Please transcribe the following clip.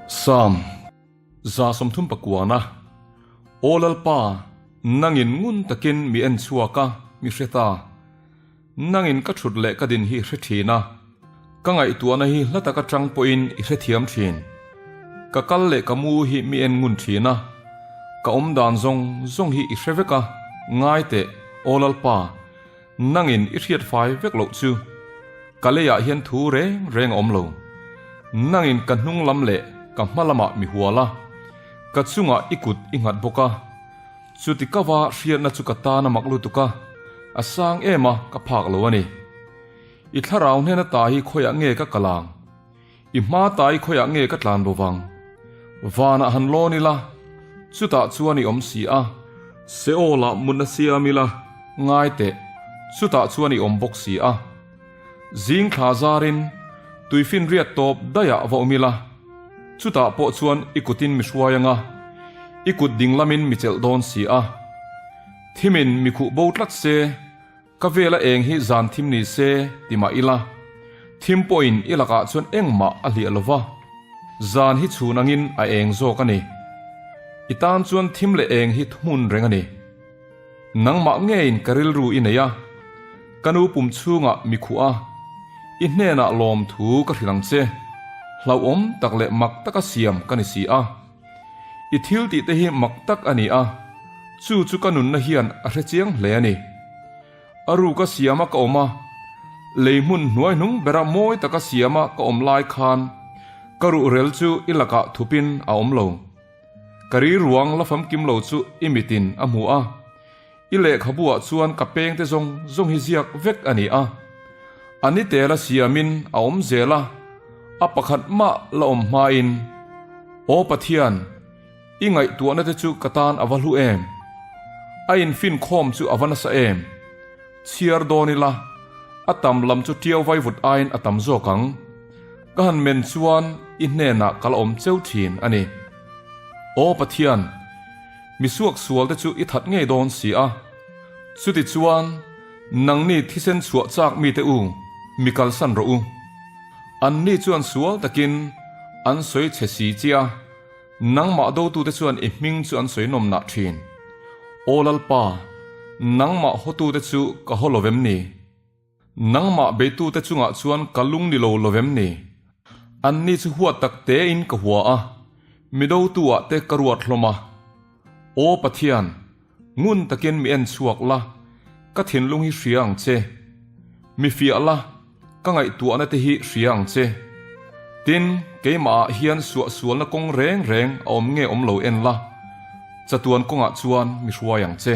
Sam za som thum pakuana olal pa nangin ngun takin mi en chuaka mi hreta nangin ka thut le ka din hi hreithina ka ngai tuana hi hlataka tang po in I hrethiam thin ka kal le ka mu hi mi en ngun thina ka dan zong hi I hreveka ngai te olal pa nangin I hriat fai vek lo chu kaleya hian thu reng lo nangin ka hnung lam le ka hmalama mi huala ka chunga ikut ingat boka chuti kawa hriat na chu ka ta na maklu tuka asang ema ka phak lo ani I tharau hne na ta hi khoya nge ka kalang I ma ta hi khoya nge ka tlan bowang wana han lo ni la chuta chuani si a se ola munna siamila ngai te chuta chuani bok si a zing khazarin tuifin riat top daya vaumila chuta po chuan ikutin mi hruayanga ikut dinglamin michel don si a thimin mikhu bo tlat se kavela eng hi zan thim ni se tima ila thim point ilaka chuan engma a hli alova zan hi chunangin a eng zo kani itan chuan thim le eng hi thmun rengani nangma ngein karil ru ineya kanu pum chunga mikhua I hnena lom thu ka hrilang che hlau takle mak taka siam kani si a I thil ti te hi mak tak ani a chu kanun na hian a hrechiang hle ani aru ka siama ka oma leimun hnuai hnung bera moi taka siama ka lai khan karu rel chu ilaka thupin a lo kari ruang la fam kim lo chu imitin amu a ile khabua chuan ka peng te zong hi ziak vek ani a ani te la siamin a zela a pakhat ma la ma in o pathian ingai tuana te chu katan avalu em a in fin khom chu avana sa em chiar donila atam lam chu tiaw vai vut ain atam zo kang kan men chuan inhena kal cheu thin ani o pathian misuak sual te chu I that nge don si a chuti chuan nangni thisen chuak chak mi te mikal san ro an ni chuan sual takin an soi chesi chia nangma do tu te chuan I hming chu an soi nom na thin olal pa nangma hotu te chu ka holovem ni nangma be tu te chunga chuan kalung ni lo lovem ni an ni chu huat tak te in ka huwa a mido tuwa te karuat hloma o pathian ngun takin mi en chuak la ka thin lung hi hriang che mi fi ala ka ngai tu ana te hi hriang che tin keima hian sual na kong reng nge lo en la chatuan konga chuan mi hruayang che